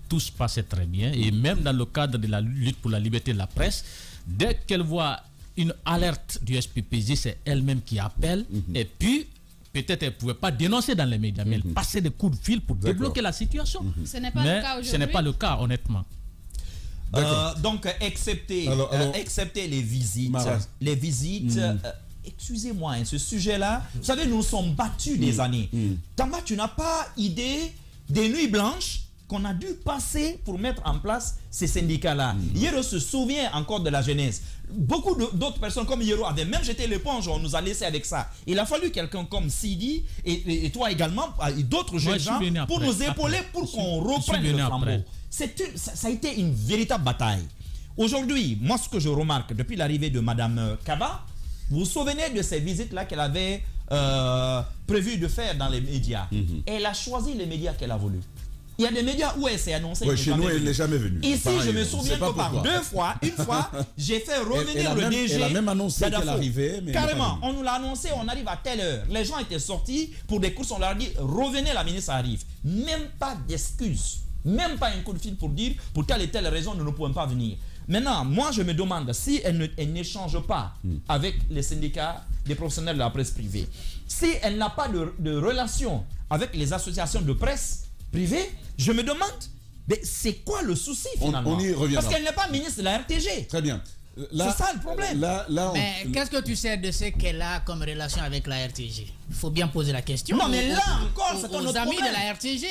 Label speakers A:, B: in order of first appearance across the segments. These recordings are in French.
A: tout se passait très bien. Et même dans le cadre de la lutte pour la liberté de la presse, dès qu'elle voit une alerte du SPPJ, c'est elle-même qui appelle. Et puis, peut-être elle ne pouvait pas dénoncer dans les médias, mais elle passait des coups de fil pour débloquer la situation.
B: Ce n'est pas le cas aujourd'hui.
A: Ce n'est pas le cas, honnêtement.
C: Donc, excepté les visites, excusez-moi, hein, ce sujet-là, vous savez, nous nous sommes battus des années. Tamba, tu n'as pas idée des nuits blanches qu'on a dû passer pour mettre en place ces syndicats-là. Yero se souvient encore de la jeunesse. Beaucoup d'autres personnes comme Yero avaient même jeté l'éponge, on nous a laissé avec ça. Il a fallu quelqu'un comme Sidi et toi également, et d'autres jeunes gens, pour nous épauler, pour qu'on reprenne le flambeau. Ça a été une véritable bataille. Aujourd'hui, moi ce que je remarque depuis l'arrivée de Madame Kaba, vous vous souvenez de ces visites-là qu'elle avait prévu de faire dans les médias. Elle a choisi les médias qu'elle a voulu. Il y a des médias où elle s'est annoncée.
D: Oui, chez nous, elle n'est jamais venue.
C: Ici, pareil, je me souviens que par une fois, j'ai fait revenir le DG.
D: Elle a même annoncé qu'elle arrivait. Mais
C: carrément, on nous l'a annoncé, on arrive à telle heure. Les gens étaient sortis pour des courses, on leur a dit, revenez, la ministre arrive. Même pas d'excuses. Même pas un coup de fil pour dire, pour telle et telle raison, nous ne pouvons pas venir. Maintenant, moi, je me demande si elle n'échange pas avec les syndicats des professionnels de la presse privée, si elle n'a pas de relation avec les associations de presse privée, je me demande, mais c'est quoi le souci finalement?
D: On y reviendra.
C: Parce qu'elle n'est pas ministre de la RTG.
D: Très bien.
C: C'est ça le problème.
E: Mais qu'est-ce que tu sais de ce qu'elle a comme relation avec la RTG? Il faut bien poser la question.
C: Non, mais là encore, c'est un autre
E: amis
C: problème.
E: de la RTG.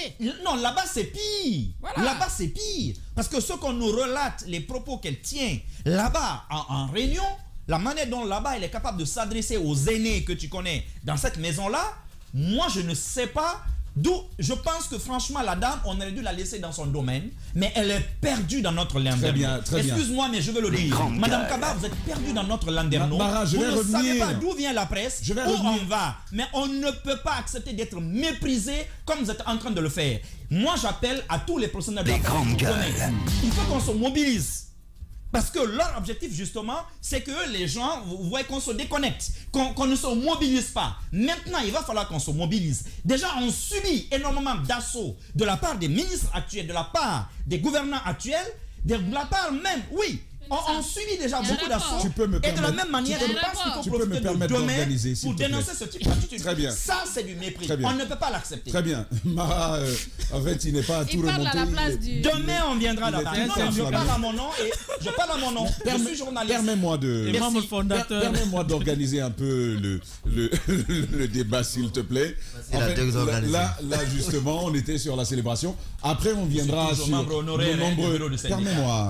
C: Non, là-bas c'est pire.
E: Voilà.
C: Là-bas c'est pire. Parce que ce qu'on nous relate, les propos qu'elle tient là-bas en réunion, la manière dont là-bas elle est capable de s'adresser aux aînés que tu connais dans cette maison-là, moi je ne sais pas. D'où je pense que franchement la dame, on aurait dû la laisser dans son domaine, mais elle est perdue dans notre landerneau. Excuse-moi, mais je veux le dire. Madame Kaba, vous êtes perdue dans notre landerneau. Vous ne savez pas d'où vient la presse, où on va. Mais on ne peut pas accepter d'être méprisé comme vous êtes en train de le faire. Moi, j'appelle à tous les professionnels de la presse. Il faut qu'on se mobilise. Parce que leur objectif, justement, c'est que les gens, vous voyez qu'on se déconnecte, qu'on ne se mobilise pas. Maintenant, il va falloir qu'on se mobilise. Déjà, on subit énormément d'assauts de la part des ministres actuels, de la part des gouvernants actuels, de la part même, oui. On subit déjà beaucoup d'assauts. Et de la même manière, je pense qu'il faut profiter de demain pour dénoncer ce type d'attitude.
D: Très bien.
C: Ça, c'est du mépris. On ne peut pas l'accepter.
D: Très bien. Mara, en fait, il n'est pas à tout remonter.
C: Demain, on viendra là-bas. Je parle à mon nom et je parle à mon nom. Je suis journaliste.
D: Permets-moi d'organiser un peu le débat, s'il te plaît. En fait, là, justement, on était sur la célébration. Après, on viendra sur nos nombreux...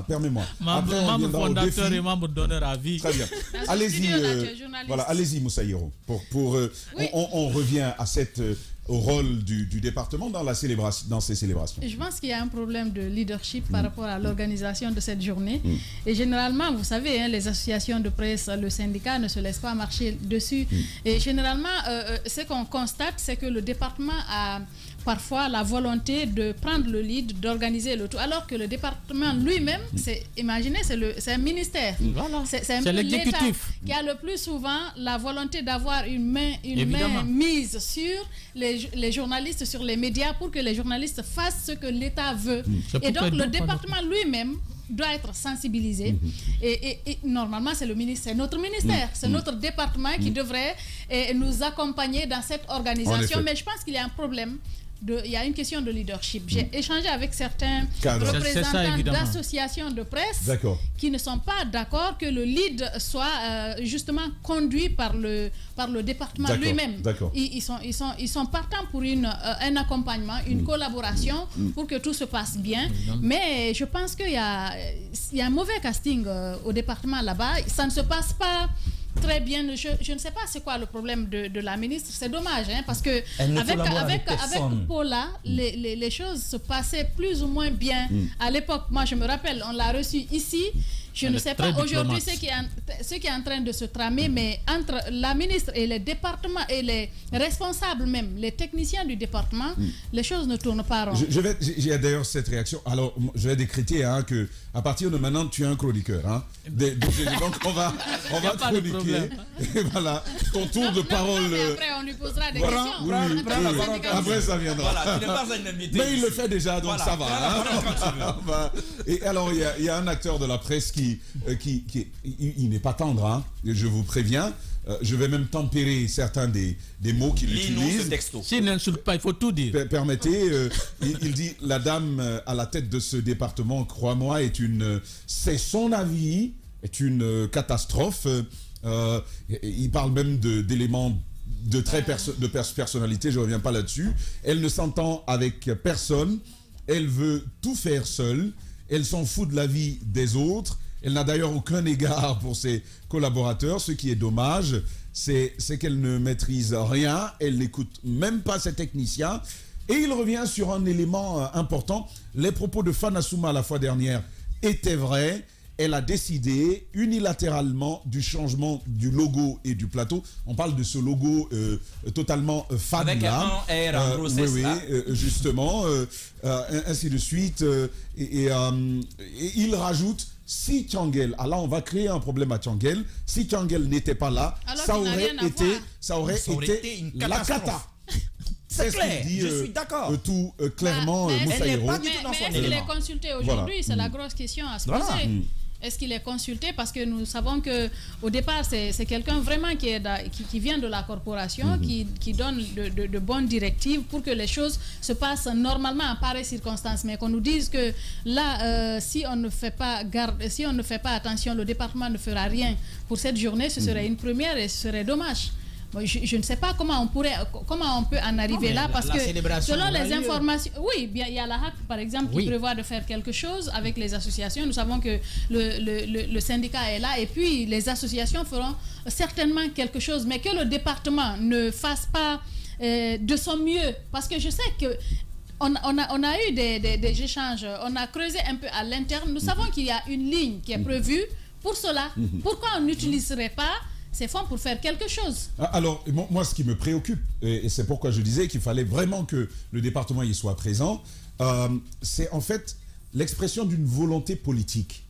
D: Permets-moi. Après, on viendra au défi.
A: Fondateur et membre d'honneur à vie.
D: Très bien. Allez-y, allez-y, Moussa Yoro. On revient à au rôle du département dans ces célébrations.
B: Je pense qu'il y a un problème de leadership par rapport à l'organisation de cette journée. Et généralement, vous savez, hein, les associations de presse, le syndicat ne se laissent pas marcher dessus. Et généralement, ce qu'on constate, c'est que le département a parfois la volonté de prendre le lead, d'organiser le tout, alors que le département lui-même, imaginez, c'est un ministère.
A: Voilà.
B: C'est un peu l'État qui a le plus souvent la volonté d'avoir une main mise sur les journalistes, sur les médias, pour que les journalistes fassent ce que l'État veut. Et donc le département lui-même doit être sensibilisé et normalement c'est notre ministère, c'est notre département qui devrait nous accompagner dans cette organisation, mais je pense qu'il y a un problème. Il y a une question de leadership. J'ai échangé avec certains représentants d'associations de presse qui ne sont pas d'accord que le lead soit justement conduit par le département lui-même. Ils sont partants pour un accompagnement, une collaboration pour que tout se passe bien. Mais je pense qu'il y a un mauvais casting au département là-bas. Ça ne se passe pas très bien. Je ne sais pas c'est quoi le problème de la ministre. C'est dommage, hein, parce que avec Paula, les choses se passaient plus ou moins bien à l'époque. Moi, je me rappelle, on l'a reçue ici. Je ne sais pas aujourd'hui ce qui est en train de se tramer, mais entre la ministre et les départements et les responsables même, les techniciens du département, les choses ne tournent pas rond.
D: J'ai d'ailleurs cette réaction. Alors, je vais décréter que à partir de maintenant, tu es un chroniqueur. Hein. Donc, on va chroniquer. Et voilà, ton tour de parole.
B: Non, mais après, on lui posera des questions.
D: Après, ça viendra.
C: Voilà, tu n'es pas un invité.
D: Mais il le fait déjà, donc ça va. Et alors, il y a un acteur de la presse qui il n'est pas tendre, hein, je vous préviens. Je vais même tempérer certains des mots qu'il utilise.
A: S'il n'insulte pas, il faut tout dire.
D: Permettez, il dit, la dame à la tête de ce département, crois-moi, c'est son avis, est une catastrophe. Il parle même d'éléments de personnalité, je ne reviens pas là-dessus. Elle ne s'entend avec personne, elle veut tout faire seule, elle s'en fout de la vie des autres. Elle n'a d'ailleurs aucun égard pour ses collaborateurs. Ce qui est dommage, c'est qu'elle ne maîtrise rien. Elle n'écoute même pas ses techniciens. Et il revient sur un élément important. Les propos de Fana Souma la fois dernière étaient vrais. Elle a décidé unilatéralement du changement du logo et du plateau. On parle de ce logo totalement fan.
C: Avec un R en grossesse.
D: Oui, justement. Ainsi de suite. Et il rajoute... Si Tianguel, alors on va créer un problème à Tianguel. Si Tianguel n'était pas là, ça aurait été la cata.
C: C'est clair, je suis d'accord.
D: Tout clairement, Moussaïro.
B: Mais est-ce qu'il est consulté aujourd'hui? C'est la grosse question à se poser. Est-ce qu'il est consulté? Parce que nous savons qu'au départ, c'est quelqu'un vraiment qui vient de la corporation, qui donne de bonnes directives pour que les choses se passent normalement en pareilles circonstances. Mais qu'on nous dise que là, si on ne fait pas attention, le département ne fera rien pour cette journée, ce serait une première et ce serait dommage. Je ne sais pas comment on peut en arriver là, parce que selon les informations, oui, il y a la HAC par exemple qui prévoit de faire quelque chose avec les associations. Nous savons que le syndicat est là et puis les associations feront certainement quelque chose, mais que le département ne fasse pas de son mieux, parce que je sais que on a eu des échanges, on a creusé un peu à l'interne. Nous savons qu'il y a une ligne qui est prévue pour cela. Pourquoi on n'utiliserait pas ces fonds pour faire quelque chose?
D: Alors, moi, ce qui me préoccupe, et c'est pourquoi je disais qu'il fallait vraiment que le département y soit présent, c'est en fait l'expression d'une volonté politique.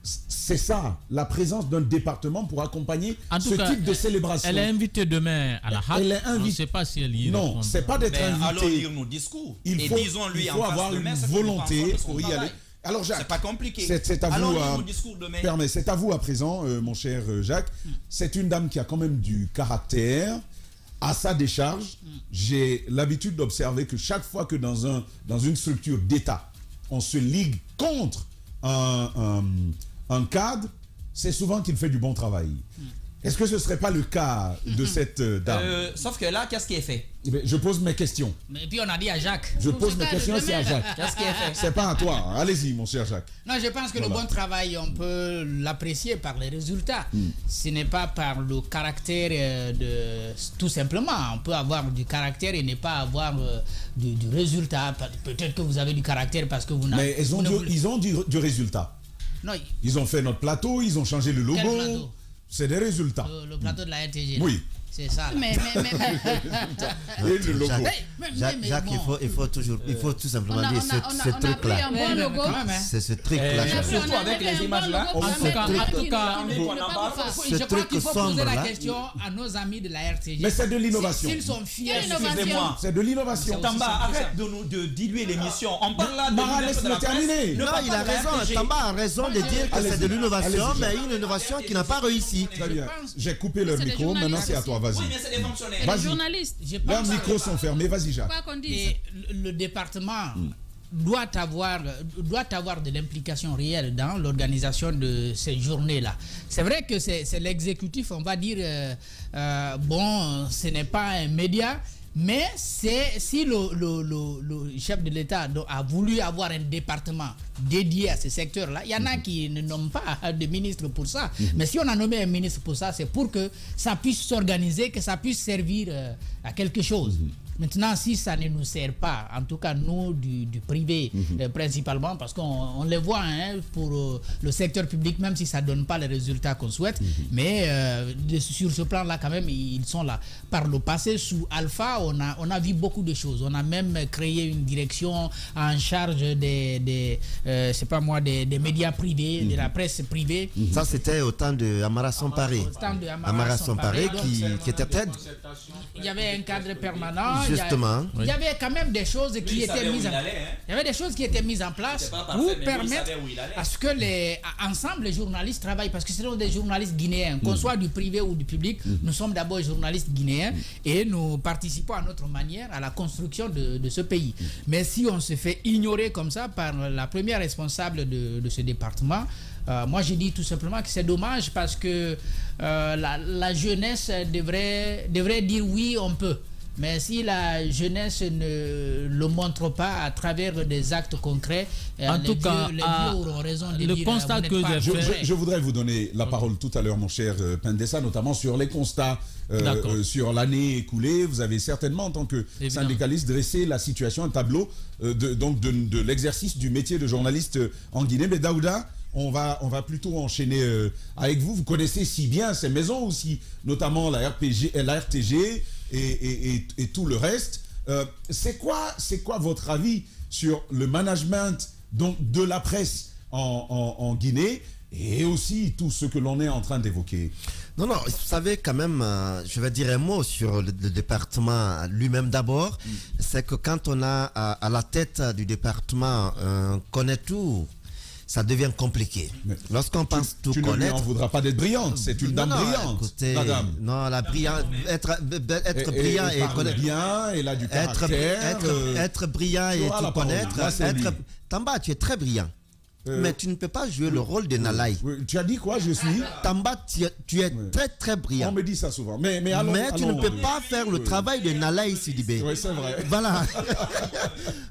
D: C'est ça, la présence d'un département pour accompagner type de célébration.
A: Elle est invitée demain à la HAC.
D: Elle est invitée.
A: Je ne sais pas si elle y
D: répondra. Non, c'est pas d'être invitée.
C: Allons lire nos discours.
D: Il faut avoir une volonté pour y aller. Alors Jacques,
C: c'est pas compliqué.
D: C'est à vous. C'est à vous à présent, mon cher Jacques. C'est une dame qui a quand même du caractère. À sa décharge, j'ai l'habitude d'observer que chaque fois que dans une structure d'État, on se ligue contre un cadre, c'est souvent qu'il fait du bon travail. Est-ce que ce ne serait pas le cas de cette dame?
C: Sauf que là, qu'est-ce qui est fait?
D: Je pose mes questions.
E: Mais puis on a dit à Jacques.
D: Je pose mes questions, c'est à Jacques.
C: Qu'est-ce qui est fait?
D: C'est pas à toi. Allez-y, mon cher Jacques.
E: Non, je pense que le bon travail, on peut l'apprécier par les résultats. Ce n'est pas par le caractère tout simplement. On peut avoir du caractère et ne pas avoir du résultat. Peut-être que vous avez du caractère parce que vous n'avez...
D: Mais ils ont du résultat. Non, ils ont fait notre plateau, ils ont changé le logo.
E: Quel plateau?
D: C'est des résultats.
E: Le plateau de la RTG.
D: Oui.
E: C'est ça. Là.
B: Mais
D: et le logo.
F: Jacques, il faut tout simplement dire ce truc-là. C'est ce truc-là.
C: Surtout avec les images là.
E: Je crois qu'il faut poser la question à nos amis de la RTG.
D: Mais c'est de l'innovation.
E: S'ils sont fiers.
C: Excusez-moi.
D: C'est de l'innovation.
C: Tamba, arrête de diluer l'émission. On parle là de
D: Mara, laisse-le terminer.
F: Non, il a raison. Tamba a raison de dire que c'est de l'innovation, mais une innovation qui n'a pas réussi.
D: Très bien. J'ai coupé le micro. Maintenant, c'est à toi. Vas-y.
C: Oui, mais c'est des fonctionnaires.
B: Les journalistes.
D: Leurs micros sont fermés. Vas-y, Jacques.
E: Et le département doit avoir de l'implication réelle dans l'organisation de ces journées-là. C'est vrai que c'est l'exécutif, on va dire, ce n'est pas un média, mais si le chef de l'État a voulu avoir un département dédié à ce secteur-là, il y en a qui ne nomment pas de ministre pour ça. Mais si on a nommé un ministre pour ça, c'est pour que ça puisse s'organiser, que ça puisse servir à quelque chose. Maintenant, si ça ne nous sert pas, en tout cas nous du privé principalement, parce qu'on les voit pour le secteur public, même si ça ne donne pas les résultats qu'on souhaite, mais sur ce plan-là, quand même, ils sont là. Par le passé, sous Alpha, on a vu beaucoup de choses. On a même créé une direction en charge des médias privés, de la presse privée.
F: Ça, c'était au temps de Amara Somparé. Amara Somparé qui était tête.
E: Il y avait un cadre permanent.
F: Justement.
E: Il y avait quand même des choses qui étaient mises en place pour permettre à ce que ensemble les journalistes travaillent, parce que ce sont des journalistes guinéens, qu'on soit du privé ou du public, nous sommes d'abord journalistes guinéens et nous participons à notre manière à la construction de ce pays. Mais si on se fait ignorer comme ça par la première responsable de ce département, moi je dis tout simplement que c'est dommage, parce que la jeunesse devrait dire oui, on peut. Mais si la jeunesse ne le montre pas à travers des actes concrets,
A: en tout cas,
E: les vieux auront raison de
A: le
E: dire,
A: constat que j'ai fait.
D: Je voudrais vous donner la parole tout à l'heure, mon cher Pendessa, notamment sur les constats sur l'année écoulée. Vous avez certainement, en tant que syndicaliste, dressé la situation, un tableau de l'exercice du métier de journaliste en Guinée. Mais Daouda, on va plutôt enchaîner avec vous. Vous connaissez si bien ces maisons aussi, notamment la RTG et tout le reste. C'est quoi votre avis sur le management de la presse en Guinée, et aussi tout ce que l'on est en train d'évoquer?
F: Non, vous savez quand même, je vais dire un mot sur le département lui-même d'abord. C'est que quand on a à la tête du département, connaît tout, ça devient compliqué. Lorsqu'on pense tout connaître... Tu ne lui en
D: voudras pas d'être brillante, c'est une dame brillante,
F: écoutez,
D: madame.
F: Non, la brillante, être brillant et connaître...
D: bien, elle a du caractère...
F: Être brillant et tout connaître... Tamba, tu es très brillant. Mais tu ne peux pas jouer le rôle de Nalaï.
D: Tu as dit quoi, je suis?
F: Tamba, tu es très très brillant.
D: On me dit ça souvent. Mais
F: tu ne peux pas faire le travail de Nalaï Sidibé.
D: Oui, c'est vrai.
F: Voilà.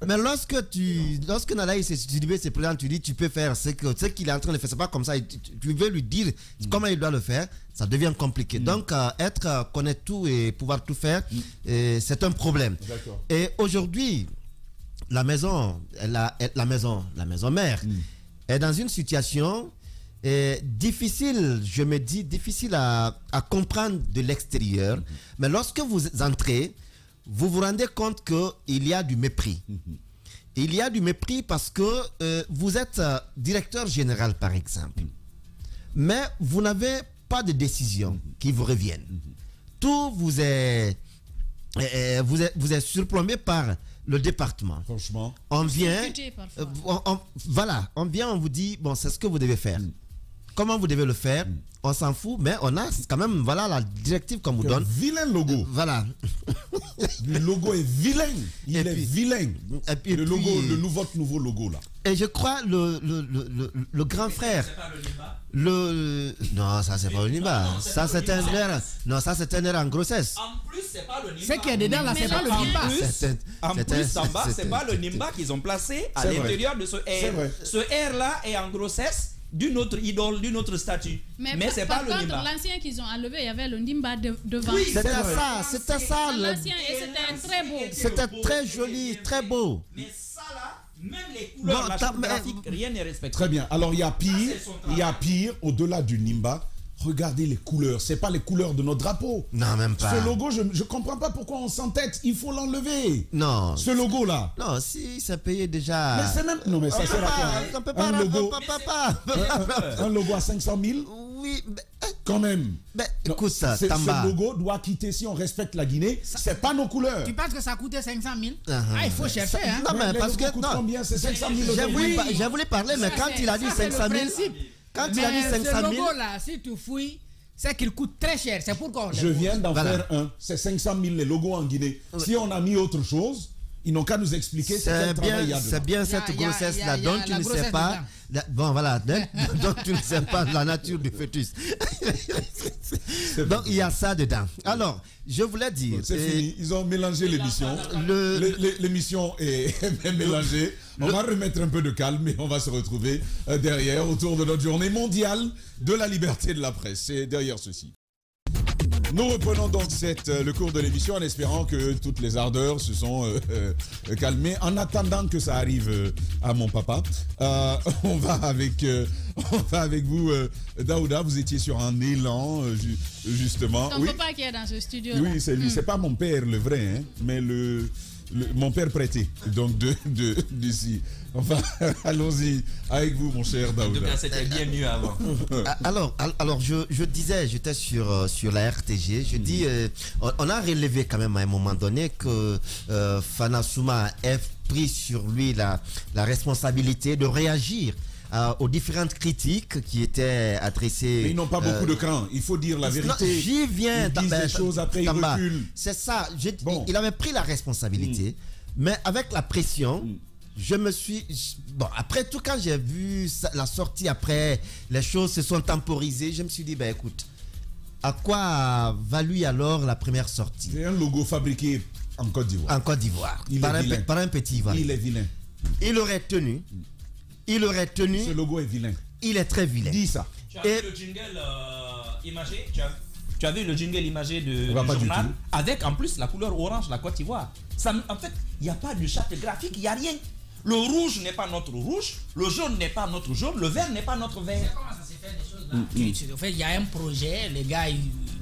F: Mais lorsque Nalaï Sidibé se présente, tu dis tu peux faire ce qu'il est en train de faire. C'est pas comme ça. Tu veux lui dire comment il doit le faire. Ça devient compliqué. Donc, connaître tout et pouvoir tout faire, c'est un problème. Et aujourd'hui, la maison mère est dans une situation difficile, je me dis, difficile à comprendre de l'extérieur. Mais lorsque vous entrez, vous vous rendez compte qu'il y a du mépris. Il y a du mépris parce que vous êtes directeur général, par exemple. Mais vous n'avez pas de décision qui vous reviennent. Tout vous est surplombé par le département.
D: Franchement.
F: On vient, on vous dit, bon, c'est ce que vous devez faire. Comment vous devez le faire, on s'en fout, mais on a quand même, voilà la directive qu'on vous donne.
D: Vilain logo.
F: Voilà.
D: Le logo est vilain. Il est vilain. Et puis, votre nouveau logo là.
F: Et je crois le grand frère. Non, ça c'est pas le Nimba. Ça c'est un air. Non, ça c'est un air en grossesse.
C: En plus, c'est pas le Nimba.
E: Ce qui est dedans là, c'est pas le Nimba.
C: En plus, Samba, c'est pas le Nimba qu'ils ont placé à l'intérieur de ce air. Ce air là est en grossesse d'une autre idole, d'une autre statue. Mais c'est pas le Nimba.
B: L'ancien qu'ils ont enlevé, il y avait le Nimba devant.
F: Oui, c'était ça.
B: L'ancien, et c'était très beau.
F: C'était très joli, très beau.
C: Mais ça là, même les couleurs, la charte graphique, rien n'est respecté.
D: Très bien. Alors il y a pire, au-delà du Nimba. Regardez les couleurs, c'est pas les couleurs de notre drapeau.
F: Non, même pas.
D: Ce logo, je comprends pas pourquoi on s'entête. Il faut l'enlever.
F: Non.
D: Ce logo là.
F: Non, si ça payait déjà.
D: Mais c'est même. Non, mais ça sert à quoi?
F: On peut pas. Un logo.
D: Un logo à 500 000.
F: Oui, mais
D: quand même.
F: Mais écoute ça,
D: Tamba. Ce logo doit quitter si on respecte la Guinée. C'est pas nos couleurs.
E: Tu penses que ça coûtait 500 000? Il faut chercher. Hein?
F: Non, mais parce que
D: combien? C'est 500 000.
F: J'ai voulu parler, mais quand il a dit 500 000. Quand il a dit 500 000...
E: ce logo-là, si tu fouilles, c'est qu'il coûte très cher. C'est pourquoi
D: je viens d'en faire un. C'est 500 000 les logos en Guinée. Si on a mis autre chose, ils n'ont qu'à nous expliquer
F: c'est bien cette grossesse-là dont tu ne sais pas. Bon, voilà. Donc tu ne sais pas la nature du fœtus. Donc il y a ça dedans. Alors, je voulais dire...
D: C'est fini. Ils ont mélangé l'émission. L'émission est mélangée. On va remettre un peu de calme et on va se retrouver derrière autour de notre journée mondiale de la liberté de la presse. C'est derrière ceci. Nous reprenons donc le cours de l'émission en espérant que toutes les ardeurs se sont calmées. En attendant que ça arrive à mon papa, on va avec vous, Daouda. Vous étiez sur un élan, justement.
B: Ton papa qui est dans ce studio.
D: Oui, c'est lui. C'est pas mon père, le vrai, hein, mais mon père prêté, donc d'ici. Enfin, allons-y avec vous, mon cher Daouda.
C: En tout cas, c'était bien mieux avant.
F: Alors je disais, j'étais sur la RTG, je dis, on a relevé quand même à un moment donné que Fana Souma a pris sur lui la responsabilité de réagir aux différentes critiques qui étaient adressées.
D: Mais ils n'ont pas beaucoup de crainte, il faut dire la vérité.
F: J'y viens.
D: Ils disent des choses, après ils reculent.
F: C'est ça, il avait pris la responsabilité, mais avec la pression, je me suis... Bon, après tout, quand j'ai vu la sortie, après, les choses se sont temporisées, je me suis dit, ben écoute, à quoi a valu alors la première sortie?
D: C'est un logo fabriqué en Côte d'Ivoire.
F: En Côte d'Ivoire, par un petit Ivoirien.
D: Il est vilain.
F: Il aurait tenu.
D: Ce logo est vilain.
F: Il est très vilain.
D: Dis ça.
C: Tu as vu le jingle imagé? Tu as vu le jingle imagé du journal avec en plus la couleur orange, la Côte d'Ivoire. En fait, il n'y a pas de charte graphique, il n'y a rien. Le rouge n'est pas notre rouge, le jaune n'est pas notre jaune, le vert n'est pas notre vert.
E: Comment ça s'est fait les choses là? En fait, il y a un projet, les gars,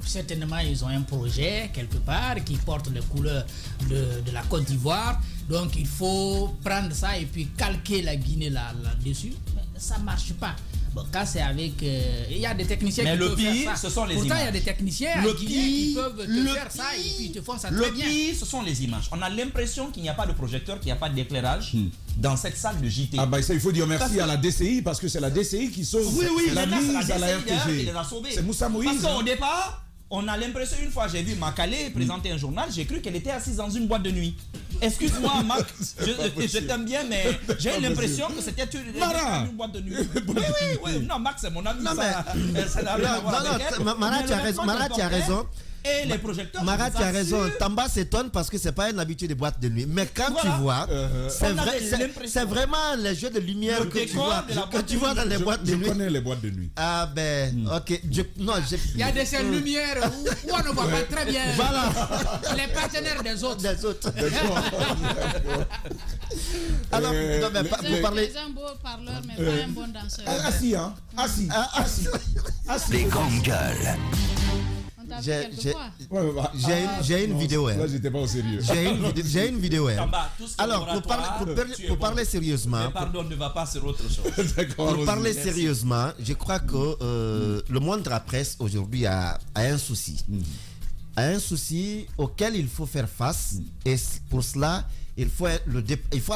E: certainement, ils ont un projet quelque part qui porte les couleurs de la Côte d'Ivoire. Donc, il faut prendre ça et puis calquer la Guinée là-dessus. Ça ne marche pas. Bon, quand c'est avec... il y a des techniciens qui peuvent faire ça.
C: Ce sont les
E: Pourtant,
C: images.
E: il y a des techniciens qui peuvent te faire ça et puis ils te font ça très bien.
C: Le pire, ce sont les images. On a l'impression qu'il n'y a pas de projecteur, qu'il n'y a pas d'éclairage dans cette salle de JT.
D: Ah bah ça, il faut dire merci à la DCI parce que c'est la DCI qui sauve la mise à la RTG. C'est Moussa Moïse.
C: Parce qu'au départ, on a l'impression, une fois j'ai vu Makalé présenter un journal, j'ai cru qu'elle était assise dans une boîte de nuit. Excuse-moi, Marc, je t'aime bien, mais j'ai l'impression que c'était une boîte de nuit. Oui, non, Marc, c'est mon ami.
F: Marat, tu as raison.
C: Et les projecteurs.
F: Marat, tu as raison. Tamba s'étonne parce que c'est pas un habitué des boîtes de nuit. Mais quand tu vois, c'est vraiment les jeux de lumière que tu vois dans les boîtes de nuit.
D: Je connais les boîtes de nuit.
F: Ah ben, ok.
E: Il y a des lumières où on ne voit pas très bien.
F: Voilà.
E: Les partenaires des autres.
F: Alors, vous parlez.
B: C'est un beau parleur, mais pas un bon danseur.
D: Assis, hein. Assis.
G: Les grandes gueules.
F: J'ai une vidéo.
D: Là, j'étais pas au sérieux.
F: J'ai une vidéo. Alors, pour parler sérieusement.
C: Pardon, ne va pas sur autre chose.
F: Pour parler sérieusement, je crois que le monde de la presse aujourd'hui a un souci. Un souci auquel il faut faire face. Et pour cela, il faut à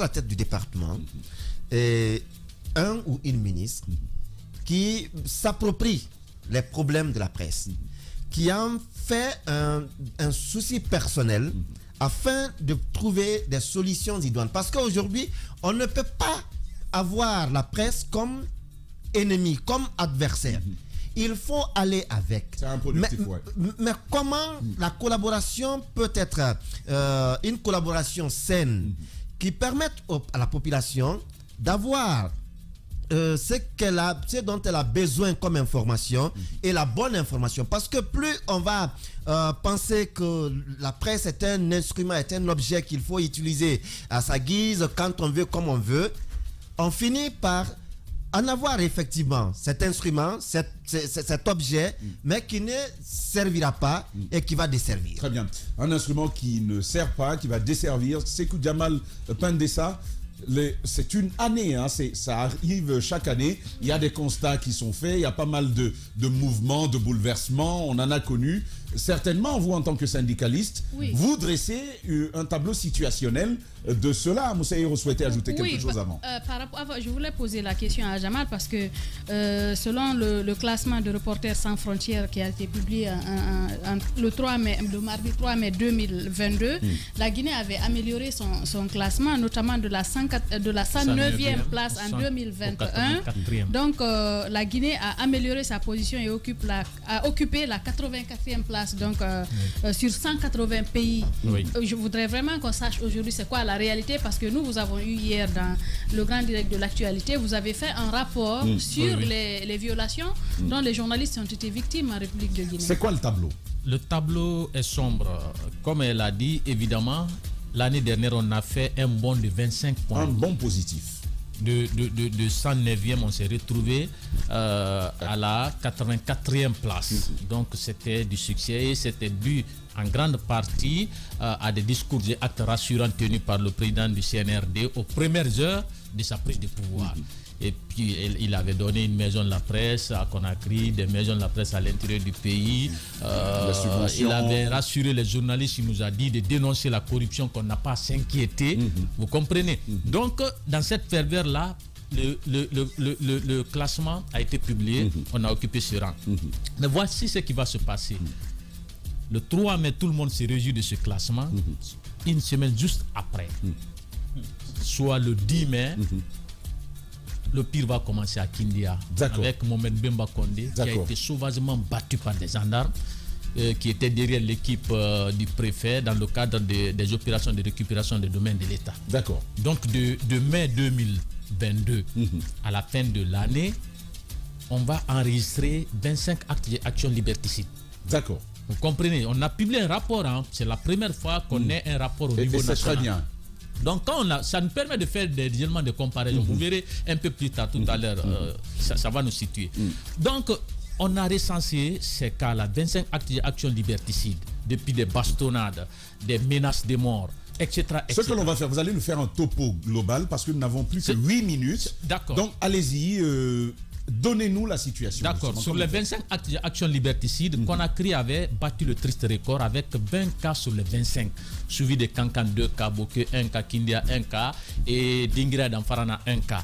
F: la tête du département un ou une ministre qui s'approprie les problèmes de la presse, qui en fait un souci personnel afin de trouver des solutions idoines. Parce qu'aujourd'hui, on ne peut pas avoir la presse comme ennemi, comme adversaire. Il faut aller avec.
D: C'est un productif,
F: mais comment la collaboration peut être une collaboration saine qui permette à la population d'avoir ce dont elle a besoin comme information et la bonne information. Parce que plus on va penser que la presse est un instrument, est un objet qu'il faut utiliser à sa guise, quand on veut, comme on veut, on finit par en avoir effectivement cet instrument, cet objet, mais qui ne servira pas et qui va desservir.
D: Très bien. Un instrument qui ne sert pas, qui va desservir. Sekou Djamal Pendessa, c'est une année, hein, ça arrive chaque année. Il y a des constats qui sont faits, il y a pas mal de mouvements, de bouleversements, on en a connu. Certainement, vous en tant que syndicaliste, vous dressez un tableau situationnel de cela. Moussa Hiro souhaitait ajouter quelque chose avant.
B: Je voulais poser la question à Jamal parce que selon le classement de Reporters sans frontières qui a été publié le mardi 3 mai 2022, la Guinée avait amélioré son classement, notamment de la 104 109e place en 2021. Donc, la Guinée a amélioré sa position et a occupé la 84e place donc, sur 180 pays.
A: Oui.
B: Je voudrais vraiment qu'on sache aujourd'hui c'est quoi la réalité parce que nous, vous avons eu hier dans le grand direct de l'actualité, vous avez fait un rapport sur les violations dont les journalistes ont été victimes en République de Guinée.
D: C'est quoi le tableau?
A: Le tableau est sombre. Comme elle a dit, évidemment, l'année dernière, on a fait un bond de 25 points.
D: Un bond positif.
A: De 109e, on s'est retrouvé à la 84e place. Donc, c'était du succès et c'était dû en grande partie à des discours et actes rassurants tenus par le président du CNRD aux premières heures de sa prise de pouvoir. Et puis, il avait donné une maison de la presse à Conakry, des maisons de la presse à l'intérieur du pays. Il avait rassuré les journalistes, il nous a dit de dénoncer la corruption, qu'on n'a pas à s'inquiéter. Vous comprenez? Donc, dans cette ferveur-là, le classement a été publié, on a occupé ce rang. Mais voici ce qui va se passer. Le 3 mai, tout le monde s'est réjoui de ce classement. Une semaine juste après, soit le 10 mai, le pire va commencer à Kindia avec Mohamed Bemba Condé qui a été sauvagement battu par des gendarmes qui étaient derrière l'équipe du préfet dans le cadre des opérations de récupération des domaines de l'État.
D: D'accord.
A: Donc de mai 2022 à la fin de l'année, on va enregistrer 25 actes d'actions liberticides.
D: D'accord.
A: Vous comprenez? On a publié un rapport, c'est la première fois qu'on ait un rapport au niveau national.
D: C'est très bien.
A: Donc, ça nous permet de faire des éléments de comparaison. Vous verrez un peu plus tard, tout à l'heure, ça va nous situer. Donc, on a recensé ces cas-là, 25 actes d'actions liberticides, depuis des bastonnades, des menaces de mort, etc.
D: Ce que l'on va faire, vous allez nous faire un topo global parce que nous n'avons plus que 8 minutes.
A: D'accord.
D: Donc, allez-y. Donnez-nous la situation.
A: D'accord. Sur les 25 actes d'actions liberticides, Conakry avait battu le triste record avec 20 cas sur les 25, suivi de Kankan 2 cas, Bokeh 1 cas, Kindia 1 cas et Dingira d'Amfarana 1 cas.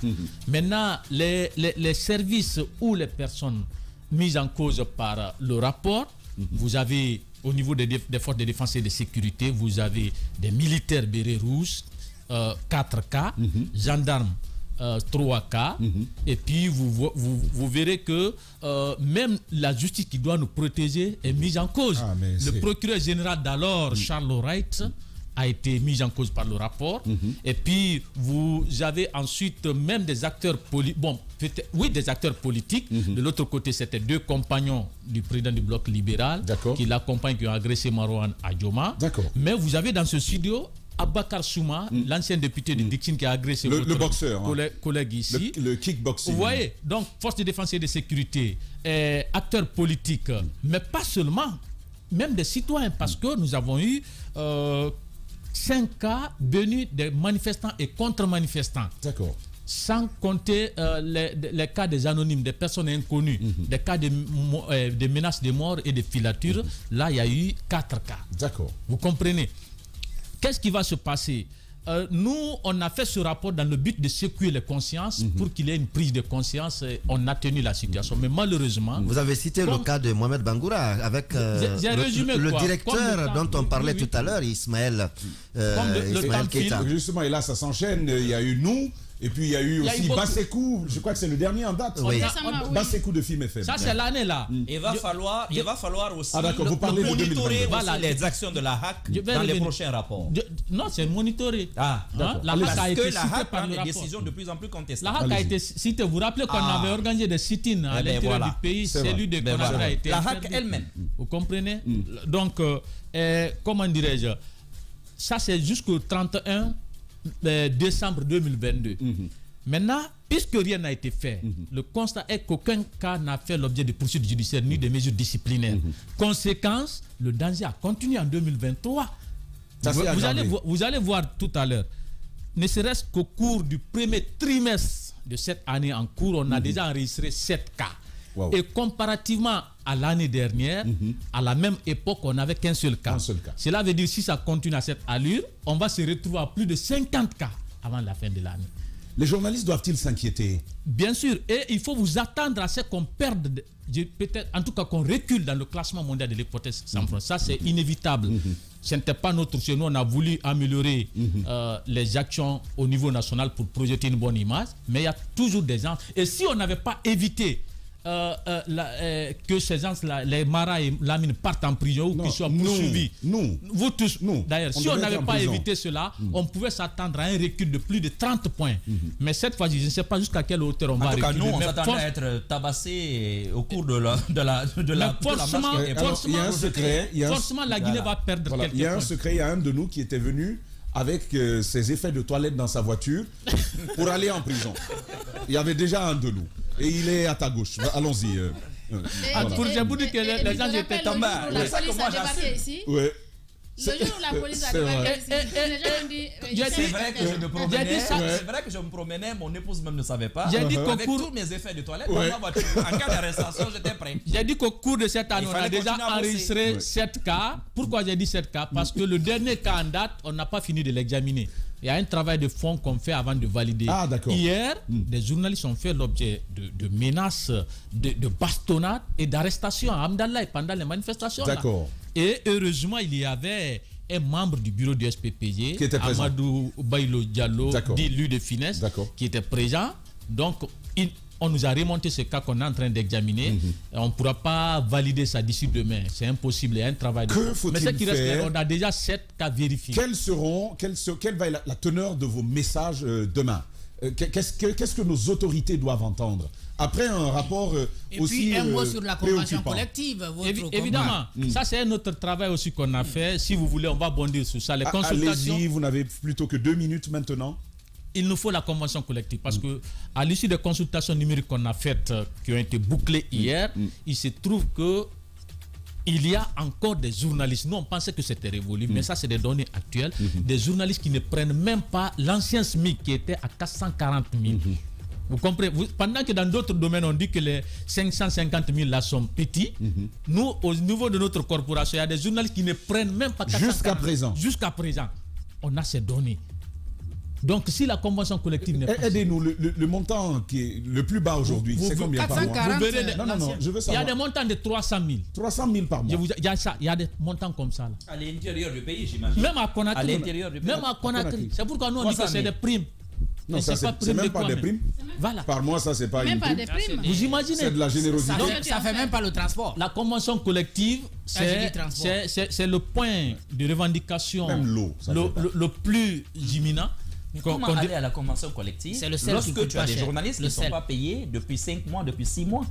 A: Maintenant, les services ou les personnes mises en cause par le rapport, vous avez au niveau des forces de défense et de sécurité, vous avez des militaires bérets rouges, 4 cas, gendarmes 3 cas, et puis vous verrez que même la justice qui doit nous protéger est mise en cause. Le procureur général d'alors, Charles Wright, a été mis en cause par le rapport. Et puis vous avez ensuite même des acteurs politiques. Bon, des acteurs politiques. De l'autre côté, c'était 2 compagnons du président du bloc libéral qui l'accompagnent, qui ont agressé Marouane Adjoma. Mais vous avez dans ce studio Abakar Souma, l'ancien député de Dixine qui a agressé
D: le boxeur,
A: collègue ici.
D: Le kickboxing.
A: Vous voyez, donc force de défense et de sécurité, acteurs politiques, mais pas seulement, même des citoyens, parce que nous avons eu 5 cas venus des manifestants et contre-manifestants.
D: D'accord.
A: Sans compter les cas des anonymes, des personnes inconnues, des cas de menaces de mort et de filature. Là, il y a eu 4 cas.
D: D'accord.
A: Vous comprenez? Qu'est-ce qui va se passer? Nous, on a fait ce rapport dans le but de secouer les consciences pour qu'il y ait une prise de conscience. On a tenu la situation. Mais malheureusement...
F: Vous avez cité le cas de Mohamed Bangoura avec le directeur dont on parlait tout à l'heure, Ismaël Keita.
D: Justement, et là, ça s'enchaîne. Il y a eu nous... Et puis il y a eu aussi Bassekou, je crois que c'est le dernier en date. Bassekou de Film FM.
A: Ça c'est l'année là.
C: Il va falloir aussi
D: vous parlez
C: monitorer les actions de la HAC dans les prochains rapports.
A: Non, c'est monitorer.
C: La HAC a été citée par des décisions de plus en plus contestées.
A: La HAC a été citée. Vous vous rappelez qu'on avait organisé des sit-ins à l'intérieur du pays. Celui de Conakry a été
C: la HAC elle-même.
A: Vous comprenez? Donc, comment dirais-je? Ça c'est jusqu'au 31 décembre 2022. Maintenant, puisque rien n'a été fait, le constat est qu'aucun cas n'a fait l'objet de poursuites judiciaires ni de mesures disciplinaires. Conséquence, le danger a continué en 2023. Vous allez voir tout à l'heure, ne serait-ce qu'au cours du premier trimestre de cette année en cours, on a déjà enregistré 7 cas. Et comparativement à l'année dernière, à la même époque, on n'avait qu'un seul cas. Cela veut dire que si ça continue à cette allure, on va se retrouver à plus de 50 cas avant la fin de l'année.
D: Les journalistes doivent-ils s'inquiéter?
A: Bien sûr, et il faut vous attendre à ce qu'on perde, peut-être, en tout cas qu'on recule dans le classement mondial de l'hypothèse sans frontières. Ça, c'est inévitable. Ce n'était pas notre souci. Nous, on a voulu améliorer les actions au niveau national pour projeter une bonne image, mais il y a toujours des gens. Et si on n'avait pas évité que ces gens, les Mara et Lamine, partent en prison ou qu'ils soient poursuivis. Vous tous, d'ailleurs, si on n'avait pas évité cela, on pouvait s'attendre à un recul de plus de 30 points. Mais cette fois, je ne sais pas jusqu'à quelle hauteur on va reculer.
C: En tout cas, nous, on s'attendait à être tabassé au cours de la marche.
D: Il y a un secret.
A: Forcément, la Guinée va perdre quelques points.
D: Il y a un secret, il y a un de nous qui était venu avec ses effets de toilette dans sa voiture pour aller en prison. Il y avait déjà un de nous. Et il est à ta gauche. Allons-y.
A: Pour vous dire que les gens étaient tombés.
B: La police a débarqué ici.
D: Ouais.
B: Le jour où la police a débarqué ici, les gens ont dit...
C: C'est vrai que je me promenais, mon épouse même ne savait pas.
A: J'ai dit
C: avec tous mes effets de toilette, dans ma voiture, en cas d'arrestation, j'étais prêt.
A: J'ai dit qu'au cours de cette année, on a déjà enregistré 7 cas. Pourquoi j'ai dit 7 cas? Parce que le dernier cas en date, on n'a pas fini de l'examiner. Il y a un travail de fond qu'on fait avant de valider. Hier, des journalistes ont fait l'objet de menaces, de bastonnades et d'arrestations à Amdallah pendant les manifestations.
D: D'accord.
A: Et heureusement, il y avait un membre du bureau du SPPG,
D: qui était présent.
A: Amadou Bailo Diallo, dit lui de finesse, qui était présent. Donc, on nous a remonté ce cas qu'on est en train d'examiner. On ne pourra pas valider ça d'ici demain. C'est impossible. Il y a un travail de fond. Mais ce qui reste, on a déjà 7 cas vérifiés.
D: Quelle va être la teneur de vos messages demain? Qu'est-ce que nos autorités doivent entendre après un rapport aussi
E: puis un mot sur la convention collective.
A: Évidemment, ça c'est un autre travail aussi qu'on a fait. Si vous voulez, on va bondir sur ça. Les consultations.
D: Allez-y, vous n'avez plutôt que 2 minutes maintenant.
A: Il nous faut la convention collective parce que à l'issue des consultations numériques qu'on a faites, qui ont été bouclées hier, il se trouve que il y a encore des journalistes. Nous, on pensait que c'était révolu, mais ça, c'est des données actuelles. Des journalistes qui ne prennent même pas l'ancien SMIC qui était à 440 000. Vous comprenez? Pendant que dans d'autres domaines, on dit que les 550 000 là sont petits, nous, au niveau de notre corporation, il y a des journalistes qui ne prennent même pas 440 000.
D: Jusqu'à présent.
A: Jusqu'à présent. On a ces données. Donc, si la convention collective n'est pas...
D: Aidez-nous, le montant qui est le plus bas aujourd'hui, c'est combien par mois?
A: Non, je veux savoir. Il y a des montants de 300 000.
D: 300 000 par mois.
A: Il y a des montants comme ça. Là.
C: À l'intérieur du pays, j'imagine.
A: Même à Conakry.
C: À l'intérieur du pays.
A: Même à Conakry. C'est pourquoi nous, on dit que c'est des primes.
D: Non, ça, c'est même pas des primes.
A: Voilà.
D: Par mois, ça, c'est pas une prime.
B: Même pas des primes.
A: Vous imaginez?
D: C'est de la générosité.
E: Ça fait même pas le transport.
A: La convention collective, c'est le point de revendication le plus imminent.
C: Mais comment aller à la convention collective lorsque tu as des journalistes qui ne sont pas payés depuis 5 mois, depuis 6 mois?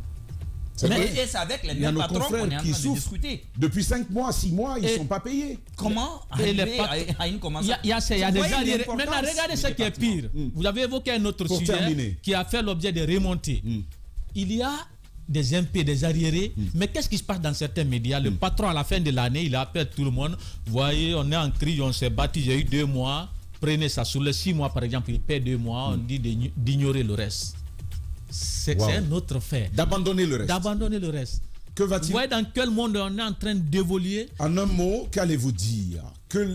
C: Et c'est avec les mêmes patrons qu'on est en train de discuter.
D: Depuis 5 mois, 6 mois, ils ne sont pas payés.
C: Comment arriver à une convention?
A: Il y a des arriérés. Maintenant, regardez ce qui est pire. Vous avez évoqué un autre sujet qui a fait l'objet de remontées. Il y a des MP, des arriérés. Mais qu'est-ce qui se passe dans certains médias? Le patron, à la fin de l'année, il appelle tout le monde. Voyez, on est en crise, on s'est battu, j'ai eu 2 mois. Prenez ça. Sur les 6 mois, par exemple, il paie 2 mois. On dit d'ignorer le reste. C'est un autre fait.
D: D'abandonner le reste.
A: D'abandonner le reste.
D: Que va-t-il?
A: Vous voyez dans quel monde on est en train d'évoluer?
D: En un mot, qu'allez-vous dire?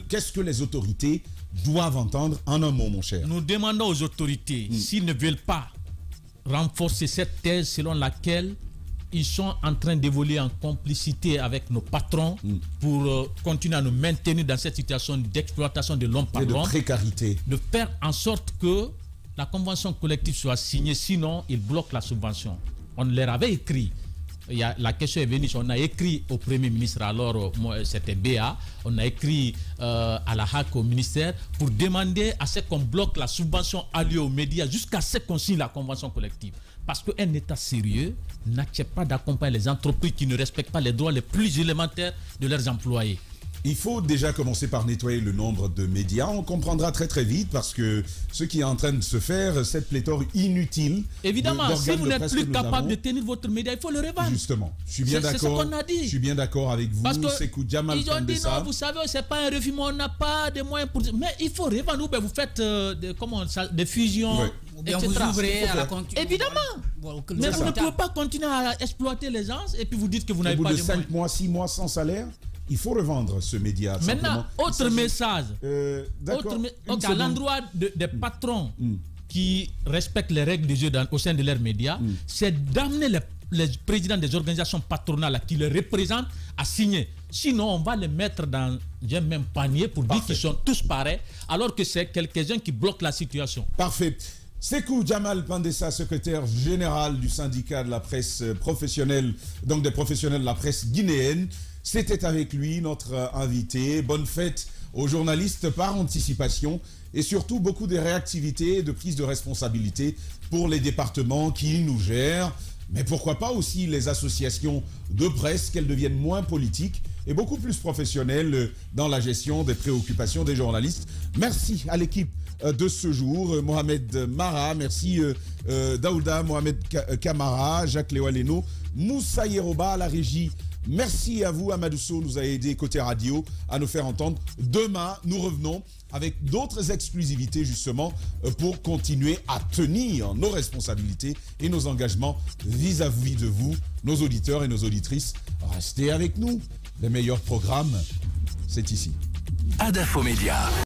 D: Qu'est-ce que les autorités doivent entendre? En un mot, mon cher.
A: Nous demandons aux autorités, s'ils ne veulent pas renforcer cette thèse selon laquelle ils sont en train d'évoluer en complicité avec nos patrons pour continuer à nous maintenir dans cette situation d'exploitation de l'homme par l'homme.
D: Et de précarité.
A: De faire en sorte que la convention collective soit signée, sinon ils bloquent la subvention. On leur avait écrit. La question est venue, on a écrit au Premier ministre, alors c'était BA, on a écrit à la HAC, au ministère, pour demander à ce qu'on bloque la subvention allouée aux médias jusqu'à ce qu'on signe la convention collective. Parce qu'un État sérieux n'accepte pas d'accompagner les entreprises qui ne respectent pas les droits les plus élémentaires de leurs employés.
D: Il faut déjà commencer par nettoyer le nombre de médias. On comprendra très très vite parce que ce qui est en train de se faire, cette pléthore inutile.
A: Évidemment, si vous n'êtes plus capable de tenir votre média, il faut le revendre.
D: Justement, je suis bien d'accord. C'est ce qu'on a dit. Je suis bien d'accord avec vous.
A: Parce que
D: Jamal
A: ils ont dit non, vous savez, c'est pas un refus, mais on n'a pas de moyens pour. Mais il faut revendre. Ou bien vous faites des fusions.
E: Ouais. Ou bien vous ouvrez à la concurrence.
A: Évidemment. Mais vous ne pouvez pas continuer à exploiter les gens et puis vous dites que vous n'avez pas de moyens.
D: Au bout de 5 mois, 6 mois sans salaire, il faut revendre ce média.
A: Maintenant, autre message.
D: D'accord.
A: À l'endroit des patrons qui respectent les règles du jeu au sein de leurs médias, c'est d'amener les présidents des organisations patronales qui les représentent à signer. Sinon, on va les mettre dans un même panier pour dire qu'ils sont tous pareils, alors que c'est quelques-uns qui bloquent la situation.
D: Parfait. Sekou Jamal Pandessa, secrétaire général du syndicat de la presse professionnelle, donc des professionnels de la presse guinéenne. C'était avec lui notre invité. Bonne fête aux journalistes par anticipation et surtout beaucoup de réactivité et de prise de responsabilité pour les départements qui nous gèrent. Mais pourquoi pas aussi les associations de presse, qu'elles deviennent moins politiques et beaucoup plus professionnelles dans la gestion des préoccupations des journalistes. Merci à l'équipe de ce jour, Mohamed Mara, merci Daouda, Mohamed Kamara, Jacques Léo-Aleno, Moussa Yeroba à la régie. Merci à vous, Amadou Sow nous a aidé côté radio à nous faire entendre. Demain, nous revenons avec d'autres exclusivités justement pour continuer à tenir nos responsabilités et nos engagements vis-à-vis de vous, nos auditeurs et nos auditrices. Restez avec nous. Les meilleurs programmes, c'est ici.
G: Adinfomédia.